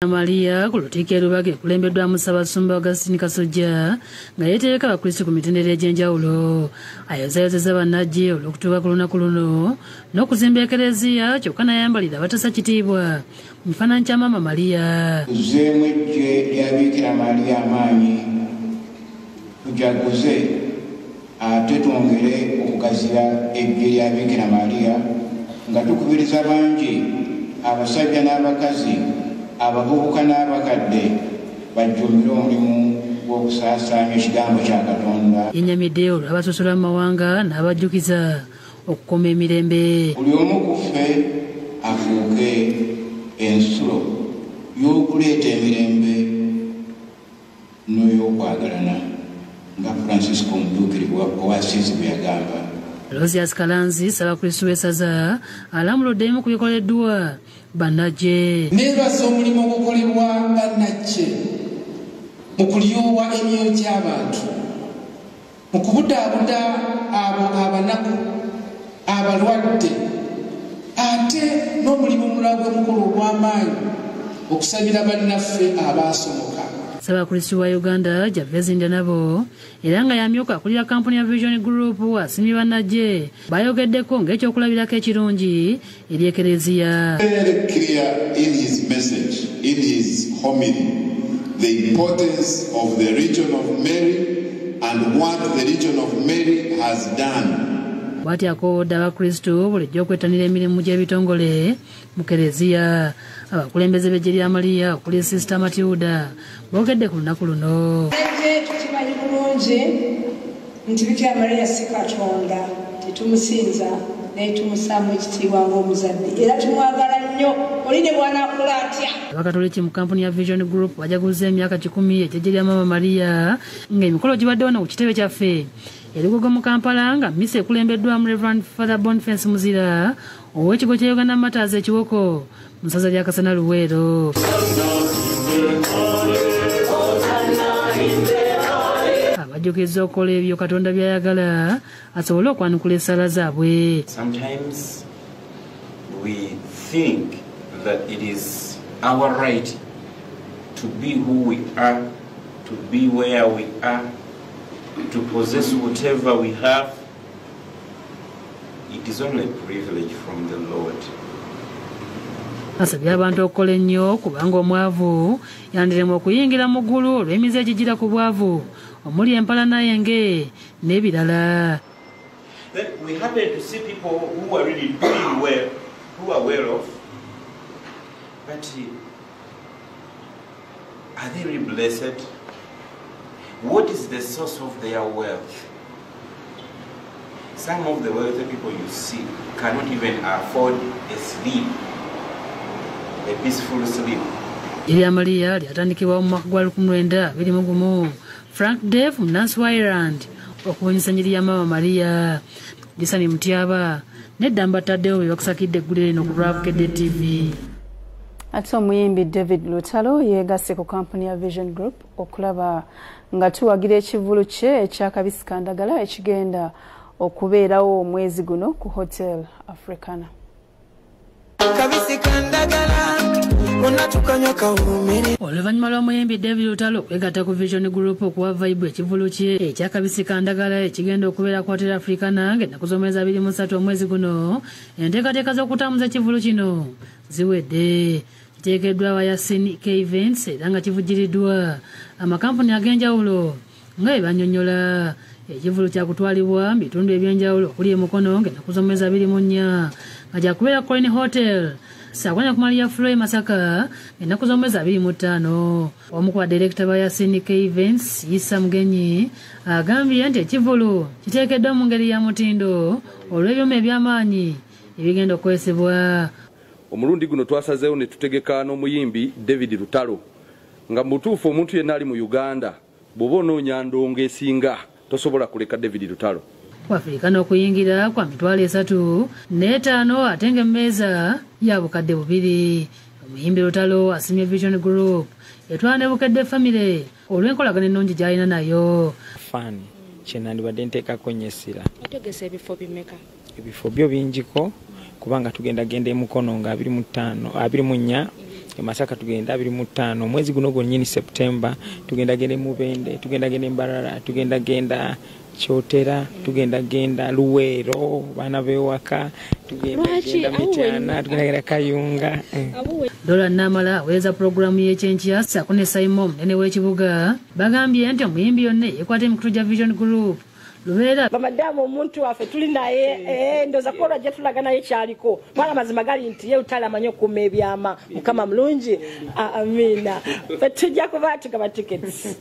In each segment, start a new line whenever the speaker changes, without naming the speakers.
Maria ku Lutikya Lubage kulembeddwamu Ssaabasumba Josephine Kasaato nga yeetereka abakristo ku mitendera egy'enjawulo ayozayozeza Bannaggye olw'okutuuka ku lunaku luno n'okuzimba Ekleziya kyokka n'ayambalira abatassa kitiibwa mu kifaananyi kya Maama Maria.
Tuzzeemu eggye lya Bikira Maria amaanyi tujaguze ate twongere okugaziya eggye lya Bikira Maria nga tukubiriza bangi abasajja n'abakazi abavubuka n'abakadde bajjumbira omulimu gw'okusaasaanya ekigambo kya Katonda.
Yennyamidde olw'abasosola mu mawanga n'abajjukiza okukoma emirembe.
Buli omu ku ffe afuuke ensulo y'okuleeta emirembe n'ey'okwagalana nga Francisco omutuukirirwa ow'Assiisi bwe yagamba.
Rosias Kalanzi Ssaabakristu w'essaza alamuludde ebimu ku bikoleddwa Bannaggye.
Neebaza omulimu ogukolebwa Bannaggye mu kulyowa emyoyo gy'abantu, mu kubudaabuda abo abanaku, abalwadde, ate n'omulimu omulala gw'emukolo ogw'amaanyi okusabira bannaffe abaasomoka.
Ssaabakristu wa Uganda Javezinda nabo era nga yamyuka akulira kampuni ya Vision Group asiimye Bannaggye bayogeddeko ng'ekyokulabirako ekirungi eri Ekleziya.
Very clear in his message, in his homily, the importance of the region of Mary and what the region of Mary has done.
Bw'ati akoowodde abakristu bulijjo okwettanira emirimu gy'ebitongole mu Keleziya. Abakulembeze b'eggye lya Maria okuli Sister Matilda boogedde ku lunaku luno.
Tukimanyi bulungi nti Bikira Maria si Katonda, tetumusinza naye tumusaamu ekitiibwa ng'omuzadde era tumwagala nnyo oli ne bw'anaakula atya.
Abakatoliki mu kampuni ya Vision Group bajaguzza emyaka 10 eggye lya Maama Maria ng'emikolo gibaddewo na ku kitebe kyaffe Elugogo mu Kampala nga mmisa ekulembeddwamu Reverend Father Boniface Muzira ow'ekigo kya Uganda Matters ekiwoko mu ssaza lya Kasana Luweero. Abajjukizza okukola ebyo Katonda by'ayagala asobole okwanukula essala zaabwe.
Sometimes we think that it is our right to be who we are, to be where we are, to possess whatever we have. It is only a privilege from the Lord.
Asabye abantu okukola ennyo kubanga omwavu yandiremu okuyingira mu ggulu olw'emize egigira ku bwavu omuli empalana yenge n'ebirala.
Then we happen to see people who are really doing well, who are well off, but are they really blessed? What is the source of their wealth? Some of the wealthy people you see cannot even afford a sleep, a peaceful sleep.
Erya Maria lyatandikibwa mu mwaka gwa 1921. Frank Dave Nancy Ireland okubunyisa nnyiri ya Maama Maria. Disani Mutyaba nedda mbataddewo bwe bakusakidde eggulire lino ku Lwabukedde TV.
Ate omuyimbi David Lutalo yeegasse ku kampuni ya Vision Group okulaba nga tuwagira ekivulu kye ekyakabisi kandagala ekigenda okubeerawo omwezi guno ku Hotel Africana. Oluvannyuma lw'omuyimbi David Lutalo okwegatta ku Vision Group okuwa vibe ekivulu kye ekyakabisi kandagala ekigenda okubeera ku Hotel Africana ng'ennaku z'omwezi 23 omwezi guno, enteekateeka z'okutambuza ekivulu kino ziwedde. Kiteekeddwa Abayasini K Events era nga kivujjiriddwa amakampuni ag'enjawulo nga bwe bannyonnyola. Ekivulu kyakutwalibwa mu bitundu eby'enjawulo okuli e Mukono ng'ennaku z'omwezi 24 nga kyakubeera ku Colony Hotel, Ssaabanya ku Maria Floy Masaka ng'ennaku z'omwezi 25. Omu ku badirekita ba Yasini K Events Yisa Mugenyi agambye nti ekivulu kiteekeddwa mu ngeri ya mutindo olw'ebyuma eby'amaanyi ebigenda okukozesebwa.
Omulundi guno twasazeewo ne tutegeka n'omuyimbi David Lutalo nga mu butuufu omuntu yenna ali mu Uganda bw'oba onoonya ndongo esinga tosobola kuleka David Lutalo.
Wafirika n'okuyingira kwa $3,500 ate ng'emmeeza ya bukadde 2. Omuyimbi Lutalo asiimye Vision Group etwala ne Bukedde family olw'enkolagana ennungi gy'alina nayo.
Fani kye nandibadde nteekako nnyo essira.
Otegese ebifo bimeka?
Ebifo byo bingiko kubanga tugenda genda e Mukono nga 25, 24 Masaka tugenda 25 mwezi guno gwennyini September tugenda gende Mubende tugenda gende Mbarara tugenda genda Kyotera tugenda genda Luweero bana bewaka tugenda genda Mityana tugenda genda Kayunga
Dola Namala aweza programu y'ekyenkya Sakune Simon munene w'ekibuga bagambye nti omuyimbi yonna yekwata emikutu gya Vision Group Lubeera
bamadamu omuntu waffe tuli naye ndoza kola gye tulaga naye kyaliko mwana mazima gali nti ye utala manyo kuma ebyama mukama mulungi amina tujja kuba tugaba tickets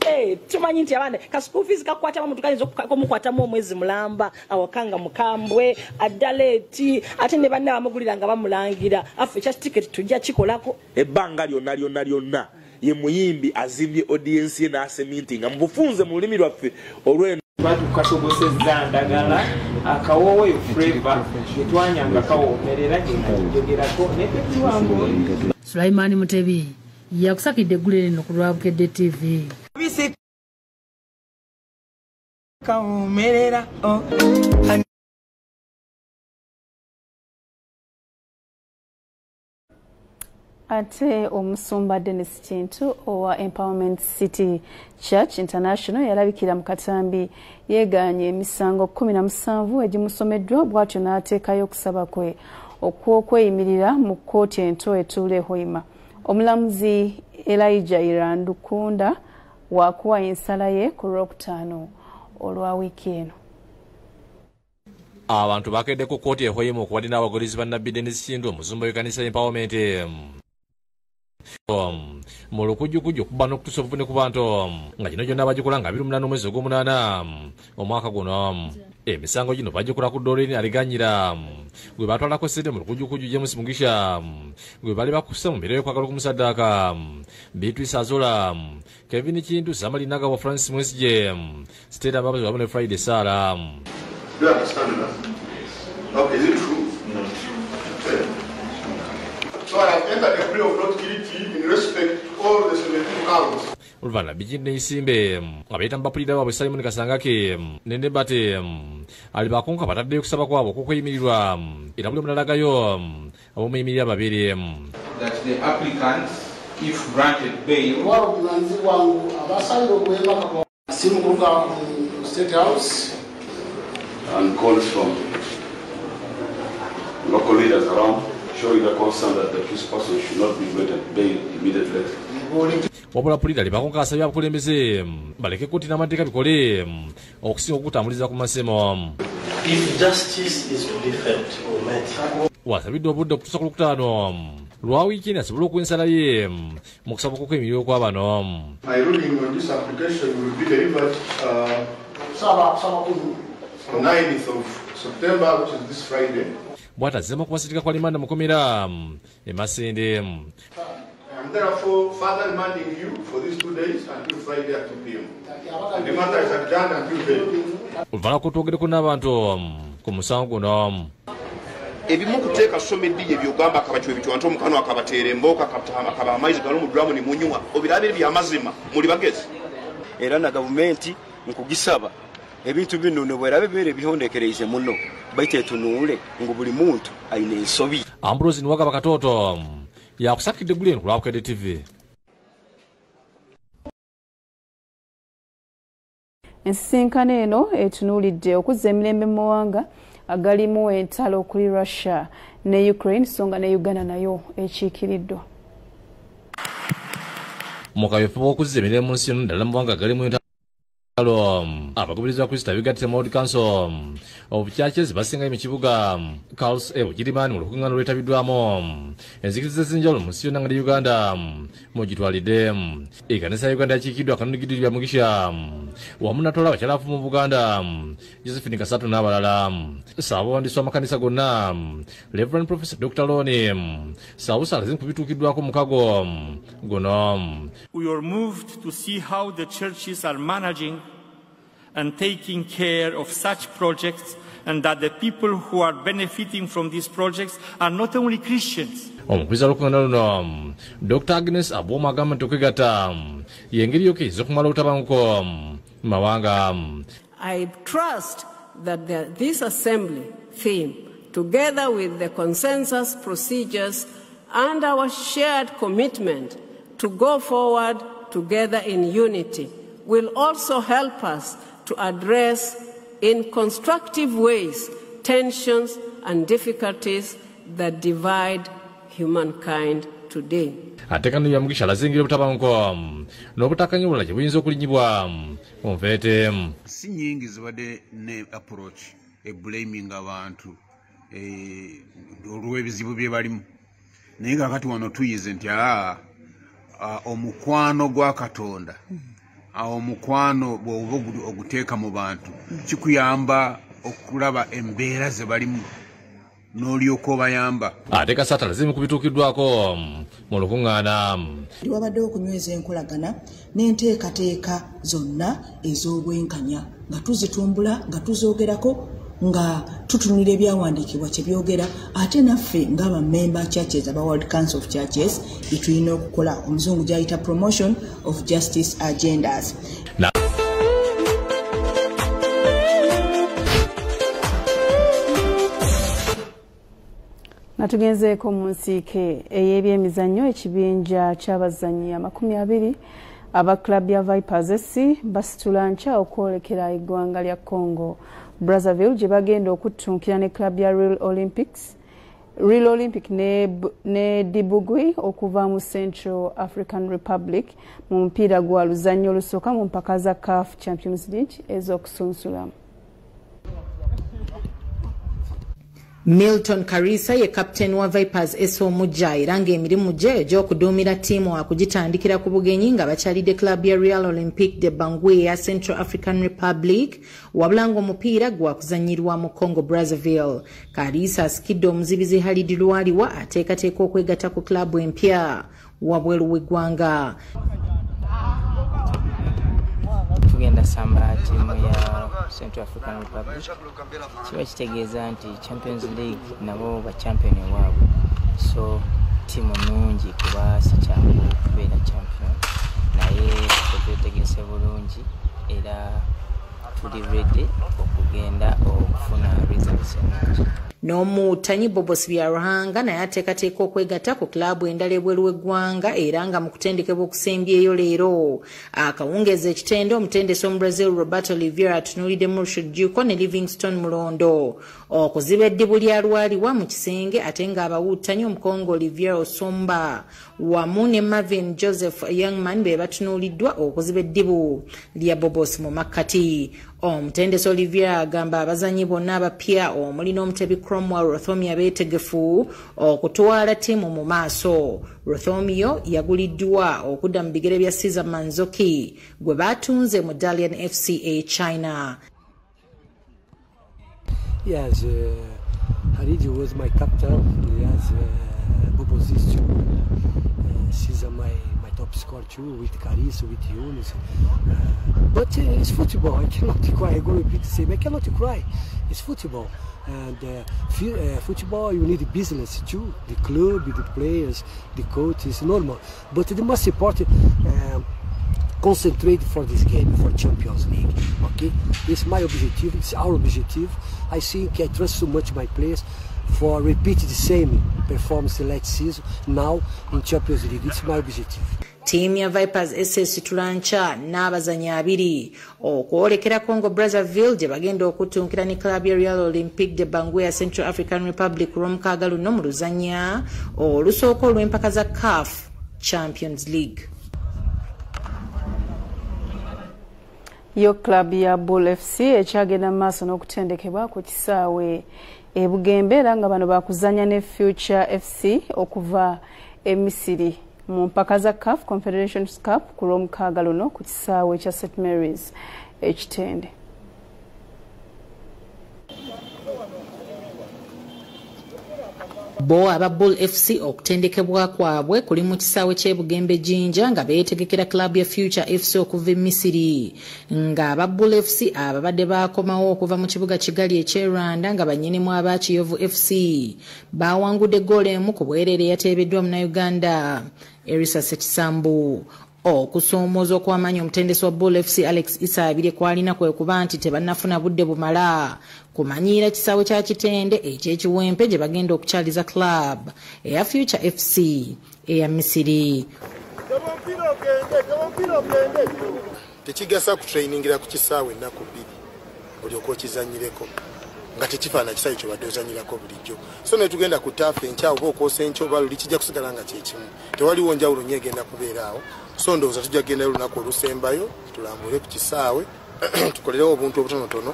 tumanyi nti abana ka school fees kakwata omuntu kayinza okumukwatamu omwezi mulamba awakanga mukambwe addaleti ate ne banne bamuguliranga bamulangira affe kya ticket tujja kikolako
ebbanga lyonna ye muyimbi azimbye audience ye n'aseminti nga mubufunze mu lulimi lwaffe olw'eno
batukatogosezza ndagala akawowo flavor etwanyanga kawomerera gyenatujogerako netekiwango
Sulaiman Mutebi yakusakidde eggulu lino ku Lwabukedde TV
kawomerera
Ate omusumba Denis Kintu owa Empowerment City Church International yalabikira mu Katambi yeganye emisango 17 egimusomeddwa bw'atyo n'ateekayo okusaba kwe okweyimirirwa mu kkooti ento etuula Hoima. Omulamuzi Elijah Irandukunda wakuwa ensala ye ku Lwokutaano olwa wiiki eno.
Abantu bakedde ku kkooti Hoima okuwadde n'abagoberezi ba Nabbi Denis Kintu omuzumba w'ekkanisa Empowerment mu lukujjukujju okuba n'okutuusa obuvune ku bantu nga gino gyonna bagikola nga 28 omwezi ogw'omunaana omwaka guno. Emisango gino bagikola ku Doreen aliganyira gwe batwalako ssente mu lukujjukujju James Mugisha gwe bali bakussa mu mbeera y'okwagala okumusaddaaka Beatrice Azola Kevin Kintu Samali Nagawa Francis Mwesije Stella Babazi wamu ne Friday Sara.
Do you understand that? Okay, is it true? No. Okay. So I have entered a plea of not guilty in respect to all the 17 counts.
Ulvana bijine isimbe abaita mbapulira wabwe Simon Kasangake nende bate alibakonka batadde okusaba kwabo okweyimirirwa era buli omulagayo abomuyimirira babiri.
That the applicant if granted bail
wabulanzi wangu abasali okwebaka simu kuva State House
and calls from local leaders around showing the concern that the accused person should not be granted bail immediately.
Wabula pulira libakonka asabye abakulembeze baleke kkooti n'amateeka bikole okusinga okutambuliza ku masemo.
If justice is to be felt or met.
Wasabidde obudde okutuusa ku Lwokutaano lwa wiiki eno asobole okuwa ensala ye mu kusaba kw'okweyimirira okw'abano.
My ruling on this application will be delivered on 9th of September, which is this Friday.
Bw'atazzeemu kubasitika kwa limanda mukomera Masende.
I am therefore further remanding you for these 2 days until Friday at 2 p.m. The matter is adjourned until then.
Oluvannyuma kutwogereko n'abantu ku musango guno.
Ebimu kuteeka someddi ebyogamba akabakiwe bitwantu omukano akabateera embooka akaba amaizi galo mu ddwamu ne munywa obirabire by'amazima muli bagezi.
Era na gavumenti nkugisaba ebintu bino ne bwerabe bere bihondekereize muno baite tunuule ngo buli muntu ayine ensobi.
Ambrose Nwagaba Katoto yakusakidde eggulu ku Lwabukedde TV.
Ensisinkano eno etunuulidde okuzza emirembe mu mawanga agalimu entalo kuli Russia ne Ukraine songa ne Uganda nayo ekiikiriddwa.
Mu kaweefube okuzza emirembe mu nsi yonna ddala mu mawanga agalimu entalo abagoberezi ba Kristo abigattira mu World Council of Churches basingayo mu kibuga Carls Bugirimani mu Olukungaana olwetabiddwamu enzikiriza ez'enjawulo mu nsi yonna nga ne Uganda mugitwalidde. Ekkanisa ya Uganda yakiikiddwa Kanunigidde Mugisha wamu n'atwala abakyalafu mu Buganda Josephine Kasaato n'abalala. Ssaabawandisi w'amakanisa gonna Reverend Professor Dr. Loni Ssaabusala alaze ku bituukiddwaako mukago guno.
We are moved to see how the churches are managing and taking care of such projects, and that the people who are benefiting from these projects are not only Christians.
Omukristo Olukungaana luno Dr. Agnes Abwoma agamba nti okwegatta y'engeri yokkirizza okumala obutabanguko mawanga.
I trust that this assembly theme, together with the consensus procedures and our shared commitment to go forward together in unity will also help us to address in constructive ways tensions and difficulties that divide humankind today.
Atekano ya mugisha lazingire butabanko n'obutakanyibula buyinza okulinyibwa onfete
si nyingi zibadde ne approach blaming abantu olw'ebizibu bye balimu naye kakati wano tuyize nti omukwano gwa Katonda omukwano bw'oba oguteeka mu bantu kikuyamba okulaba embeera ze balimu n'olyoka obayamba.
Ate Kasaato alaze ku bituukiddwaako mu Olukungaana.
Wabaddewo okunyweza enkolagana n'enteekateeka zonna ez'obwenkanya nga tuzitumbula nga tuzoogerako nga tutunulira ebyawandiikibwa kye byogera ate naffe ng'aba member churches aba World Council of Churches bitulina okukola omuzungu gy'ayita promotion of justice agendas.
Natugenzeeko mu nsiike ey'ebyemizannyo ekibinja ky'abazannyi 20 aba club ya Vipers SC basitula nkya okwolekera eggwanga lya Congo Brazzaville gye bagenda okuttunkira ne club ya Real Olympic ne Dibugui okuva mu Central African Republic mu mupiira gwa luzannyo olusooka mu mpaka za CAF Champions League ez'okusunsulamu.
Milton Karisa ye captain wa Vipers SO Mujja era ng'emirimu gye egy'okuduumira ttiimu akugitandikira ku bugenyi nga bakyalidde club ya Real Olympic de Bangui ya Central African Republic wabula ng'omupiira gwakuzanyirwa mu Congo Brazzaville. Karisa asikidde omuzibizi Halidi Lwaliwa ateekateeka okwegatta ku club empya wabweru w'eggwanga.
Tugenda samba tiimu ya Central African Republic kiba kitegeeza nti Champions League nabo ba champion waabwe, so tiimu nungi kuba si kyangu kubeera champion naye twetegese bulungi era tuli ready okugenda okufuna results ennungi.
N'omutanyi Babasiimye Ruhanga naye ateekateeka okwegatta ku klabu endala ebweru w'eggwanga era nga mu kutendekebwa okusembyeyo leero. Akawungeeza ekitende omutendesi Omubrazil Roberto Oliveira atunuulidde Murshid Juko ne Livingstone Mulondo okuziba eddibu lya Lwaliwa mu kisenge ate ng'abawuutanyi Omukongo Olivier Osomba wamu ne Marvin Joseph Youngman be batunuuliddwa okuziba eddibu lya Bobos mu makkati. Omutendesi Olivier agamba abazanyi bonna abapya omuli n'omutebi Cromwell Rothomio beetegefu okutwala ttiimu mu maaso. Rothomio yaguliddwa okudda mu bigere bya Caesar Manzoki gwe baatunze mu Dalian FCA China.
Yes, Halidi was my captain. Yes, Bobos is too. Caesar my top scorer too, with Karisa, with Yunus. But it's football. I cannot cry. I go repeat the same. I cannot cry. It's football. And football, you need business too. The club, the players, the coach is normal. But the most important, concentrate for this game, for Champions League. Okay, it's my objective. It's our objective. I think I trust so much my players for repeat the same performance last season now in Champions League. It's my objective.
Tiimu ya Vipers Esitula nkya n'abazanyi 2 okwolekera Congo Brazzaville gye bagenda okuttunkira ne club ya Real Olympic de Bangui ya Central African Republic olw'omukaaga luno mu luzannya olusooka olw'empaka za CAF Champions League.
Yo club ya Bull FC ekyagenda mu maaso n'okutendekebwa ku kisaawe e Bugembe era nga bano bakuzanya ne Future FC okuva e Misiri mu mpaka za CAF Conferedetion Cup ku lw'omukaaga luno ku kisaawe kya St Mary's ekitende.
Bo aba Bull FC okutendekebwa kwabwe kuli mu kisaawe ky'e Bugembe Jinja nga beetegekera club ya Future FC okuva e Misiri nga aba Bull FC ababadde baakomawo okuva mu kibuga Kigali eky'e Rwanda nga bannyinimu aba Kiyovu FC bawangudde ggoolo emu ku bwereere yateebeddwa mu Uganda. Erisa Sekisambu Okusoomooza okw'amaanyi omutendesi wa Bull FC Alex Asabye kwalina kwe kuba nti tebannafuna budde bumala kumanyiira kisaawe kya Kitende eky'ekiwempe gye bagenda okukyaliza club eya Future FC eya Misiri.
Tekigasa kutrainingira ku kisaawe ennaku bbiri olyoka okizanyireko nga tekifaana kisaawe kyobadde ozanyirako bulijjo. So ne tugenda ku CAF enkya oba okwosa enkya oba luli kijja kusigala nga kyekimu. Tewaliwo njawulo nnyo egenda kubeeraawo. So ndowooza tujja kugenda olunaku olusembayo tulambule ku kisaawe tukolerewo obuntu obutonotono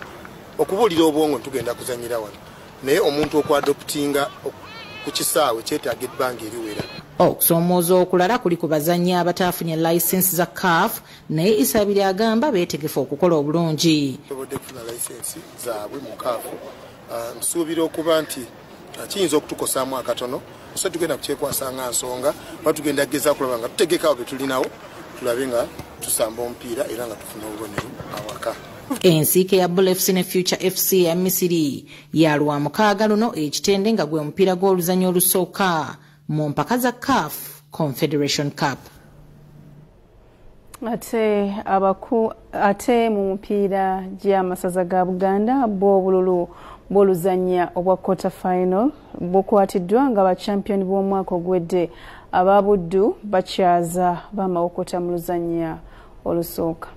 okubuulira obwongo tugenda kuzanyira wano. Naye omuntu okwadoptinga ku kisaawe kyetaaga ebbanga eriwera.
Okusoomooza okulala kuli ku bazannyi abataafunye license za CAF naye Asabye agamba beetegefu okukola obulungi.
Tobodde kufuna license zaabwe mu CAF. Nsuubira okuba nti kiyinza okutukosaamu akatono so tugenda kukyekwasa nga nsonga oba tugenda kugeza kulaba nga tutegekawo be tulinawo tulabe nga tusamba omupiira era nga tufuna obubonero awaka.
Ensiike ya Bull FC ne Future FC ya Misiri yalwa mukaaga luno ekitende nga gwe mupiira gw'oluzanyo olusooka mu mpaka za CAF Confederation Cup.
Ate mu mupiira gy'amasaza ga Buganda bw'obululu bw'oluzannya obwa quarter final bukwatiddwa nga ba champion bw'omwaka ogwedde ababuddu bakyaza bamawokota mu luzannya olusooka.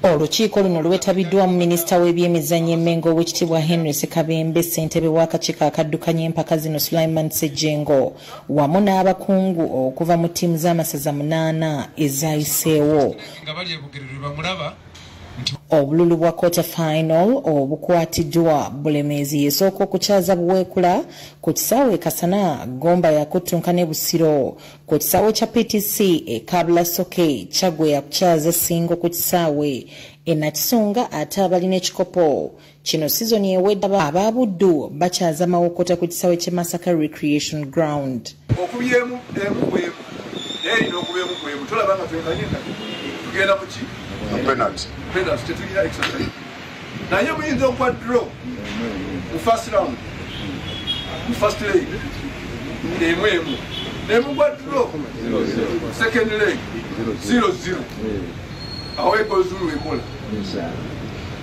Olukiiko luno lwetabiddwamu minisita w'ebyemizannyo Emmengo ow'ekitiibwa Henry Sekabembe, ssentebe w'akakiiko akaddukanya empaka zino Sulaiman Ssejjengo wamu n'abakungu okuva mu ttiimu z'amasaza 8 ezaayiseewo. Obululu bwa quarter final obukwatiddwa Bulemeezi yesooka okukyaza Buweekula ku kisaawe Kasana Gomba yakuttunka ne Busiro, ku kisaawe kya PTC Kabla Soke Chagwe yakukyaza Singo ku kisaawe Nakisunga ate abalina ekikopo kino sizoni ewedde ababuddu bakyaza Mawokota ku kisaawe kya Masaka Recreation Ground.
Okubiyemu bwemu erina okubiyemu bwemu tolaba nga twekanyeka tugenda mu ki penalty tetulina exercise naye muyinza okwa draw mu first round mu first leg emwemu nemugwa draw second leg 0-0 awo egozulu ekola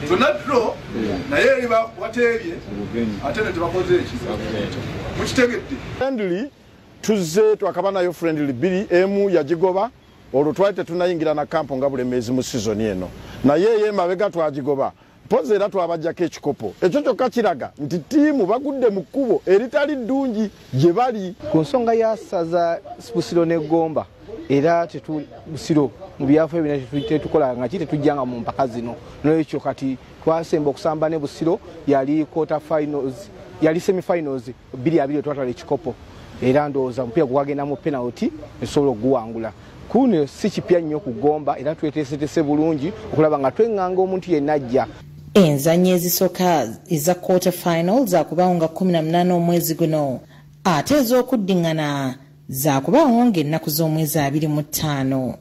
tuna draw naye eriba wateebye ate ne tebakoze eki mukitegedde
friendly tuzze twakaba nayo friendly biri emu yagigoba olwo twali tetunayingira na kampo nga Bulemeezi mu sizoni eno naye ye mabega twagigoba mpozi era twabajjako ekikopo ekyo kyokka kiraga nti ttiimu bagudde mu kkubo eritali ddungi gye bali
ku nsonga ya saza Busiro ne Gomba era Busiro mu byafu ebina tetukola nga tetujjanga mu mpaka zino n'ekyo kati twasemba okusamba ne Busiro yali quarter finals yali semi-finals 2-2 twatwala ekikopo era ndowooza mupiira gwagenda mu penalty esobola okuguwangula. Kuno si kipya nnyo kugomba era tweteesetese bulungi okulaba nga twenganga omuntu yenna ajja.
Enzannyo ezisooka eza quarter final zaakubaawo nga 18 omwezi guno ate ez'okuddiŋŋana zaakubaawo ng'ennaku z'omwezi 25.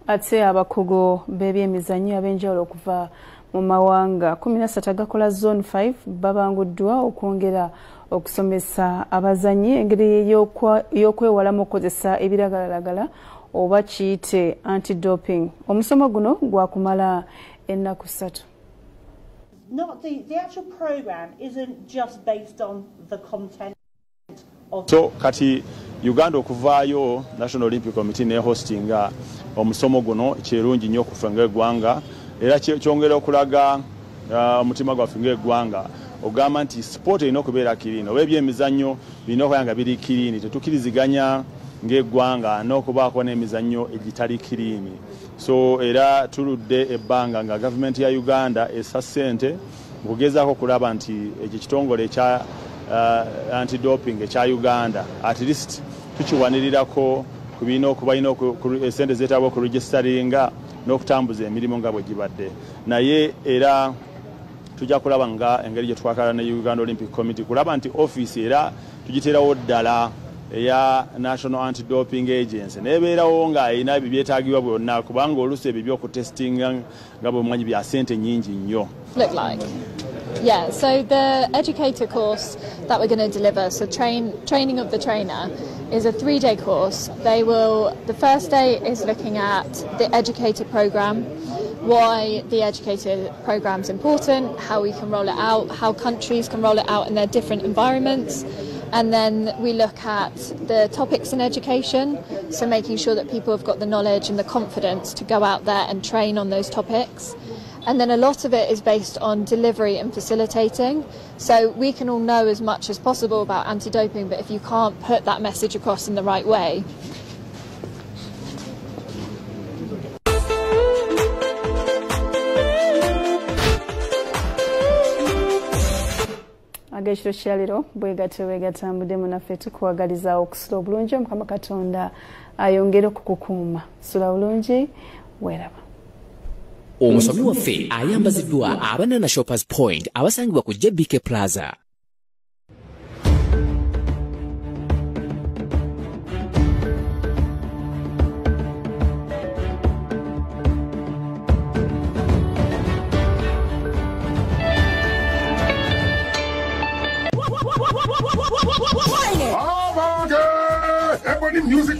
Ate abakugu b'ebyemizannyo ab'enjawulo okuva mu mawanga 13 agakola zone 5 babanguddwa okwongera okusomesa abazannyi engeri y'okwewalamu okukozesa ebiragalalagala oba kiyite anti-doping. Omusomo guno gwakumala ennaku 3.
The actual program isn't just based on the content of
so kati Uganda okuvaayo National Olympic Committee ne hostinga omusomo guno kirungi nnyo okufa ng'eggwanga era kyongera okulaga omutima gwaffe ng'eggwanga ogamba nti sport erina okubeera kirini oba ebyemizannyo birina okubeera nga biri kirini tetukkiriziganya ng'eggwanga n'okubaako n'emizannyo egitali kirini. So era tuludde ebbanga nga gavumenti ya Uganda essa ssente okugezaako okulaba nti ekyo kitongole ekya anti-doping ekya Uganda at least tukiwanirirako ku birina okubalina essente zeetaaga okuregistaringa n'okutambuza emirimu nga bwe gibadde naye era tujja kulaba nga engeri gye twakala ne Uganda Olympic Committee kulaba nti office era tugiteerawo ddala eya National Anti-Doping Agency nebeerawo nga ayina byetaagibwa byonna kubanga oluusi ebyo by'okutestinga nga bwemumanyi bya ssente nnyingi nnyo.
Yeah, so the educator course that we're going to deliver, so training of the trainer, is a 3-day course. The first day is looking at the educator programme, why the educator programme is important, how we can roll it out, how countries can roll it out in their different environments. And then we look at the topics in education, so making sure that people have got the knowledge and the confidence to go out there and train on those topics. And then a lot of it is based on delivery and facilitating. So we can all know as much as possible about anti-doping, but if you can't put that message across in the right way,
agekiro kyaliro bwegatambudde munaffe tukwagaliza okusula obulungi Mukama Katonda ayongere okukukuuma. Sula bulungi, weeraba.
Omusomi waffe ayambaziddwa Abanana Shoppers Point abasangibwa ku JBK Plaza.
Music